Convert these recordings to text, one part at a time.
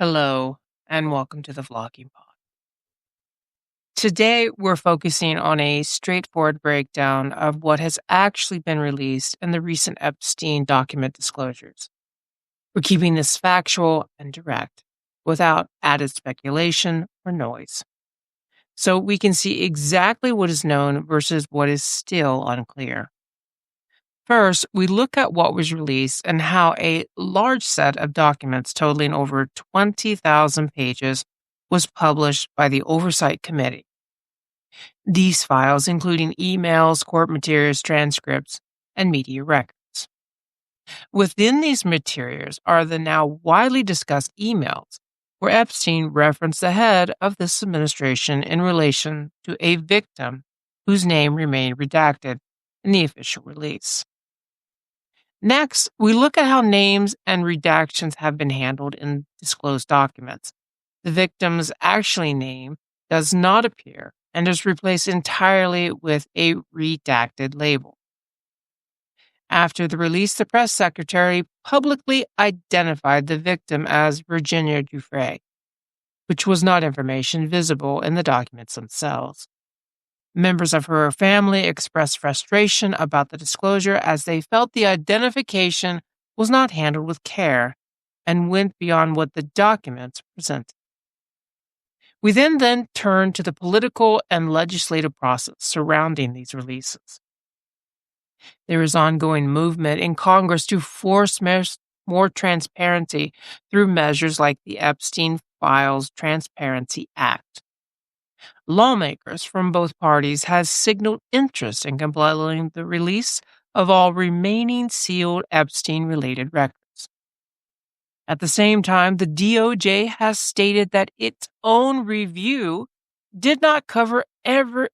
Hello, and welcome to the Vlogging Pod. Today, we're focusing on a straightforward breakdown of what has actually been released in the recent Epstein document disclosures. We're keeping this factual and direct, without added speculation or noise, so we can see exactly what is known versus what is still unclear. First, we look at what was released and how a large set of documents totaling over 20,000 pages was published by the Oversight Committee. These files, including emails, court materials, transcripts, and media records. Within these materials are the now widely discussed emails where Epstein referenced the head of this administration in relation to a victim whose name remained redacted in the official release. Next, we look at how names and redactions have been handled in disclosed documents. The victim's actual name does not appear and is replaced entirely with a redacted label. After the release, the press secretary publicly identified the victim as Virginia Giuffre, which was not information visible in the documents themselves. Members of her family expressed frustration about the disclosure as they felt the identification was not handled with care and went beyond what the documents presented. We then turn to the political and legislative process surrounding these releases. There is ongoing movement in Congress to force more transparency through measures like the Epstein Files Transparency Act. Lawmakers from both parties have signaled interest in completing the release of all remaining sealed Epstein-related records. At the same time, the DOJ has stated that its own review did not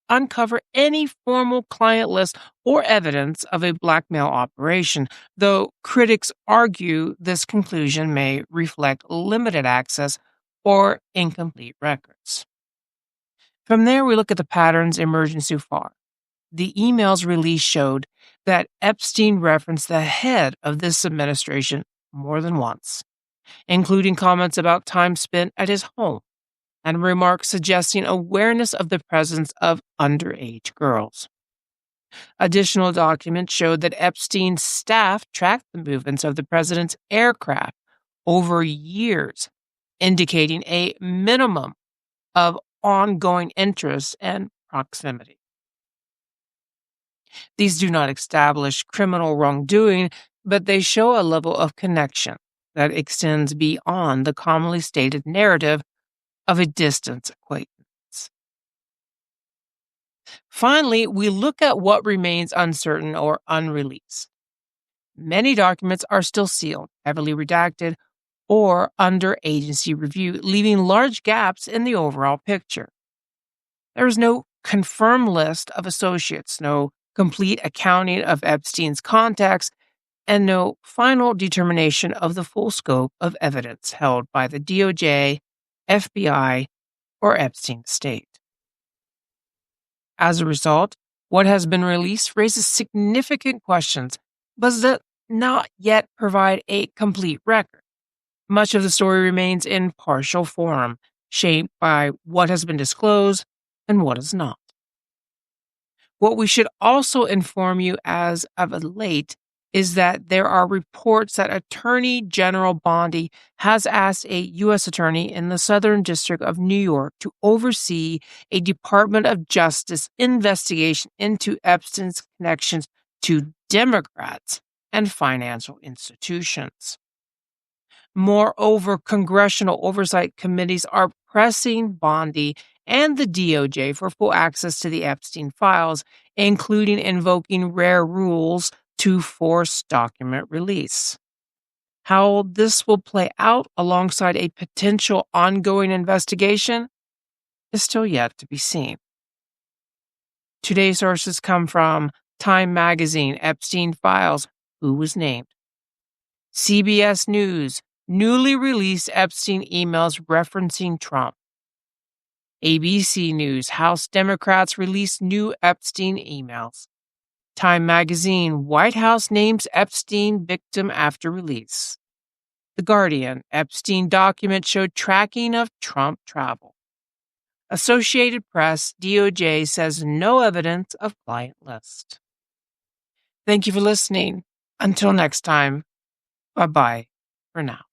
uncover any formal client list or evidence of a blackmail operation, though critics argue this conclusion may reflect limited access or incomplete records. From there, we look at the patterns emerging so far. The emails released showed that Epstein referenced the head of this administration more than once, including comments about time spent at his home and remarks suggesting awareness of the presence of underage girls. Additional documents showed that Epstein's staff tracked the movements of the president's aircraft over years, indicating a minimum of ongoing interest and proximity. These do not establish criminal wrongdoing, but they show a level of connection that extends beyond the commonly stated narrative of a distant acquaintance. Finally, we look at what remains uncertain or unreleased. Many documents are still sealed, heavily redacted, or under agency review, leaving large gaps in the overall picture. There is no confirmed list of associates, no complete accounting of Epstein's contacts, and no final determination of the full scope of evidence held by the DOJ, FBI, or Epstein estate. As a result, what has been released raises significant questions, but does not yet provide a complete record. Much of the story remains in partial form, shaped by what has been disclosed and what is not. What we should also inform you as of late is that there are reports that Attorney General Bondi has asked a U.S. attorney in the Southern District of New York to oversee a Department of Justice investigation into Epstein's connections to Democrats and financial institutions. Moreover, congressional oversight committees are pressing Bondi and the DOJ for full access to the Epstein files, including invoking rare rules to force document release. How this will play out alongside a potential ongoing investigation is still yet to be seen. Today's sources come from Time Magazine, Epstein Files, Who Was Named, CBS News, Newly released Epstein emails referencing Trump, ABC News, House Democrats release new Epstein emails, Time Magazine, White House names Epstein victim after release, The Guardian, Epstein documents showed tracking of Trump travel. Associated Press, DOJ says no evidence of client list. Thank you for listening. Until next time, bye-bye for now.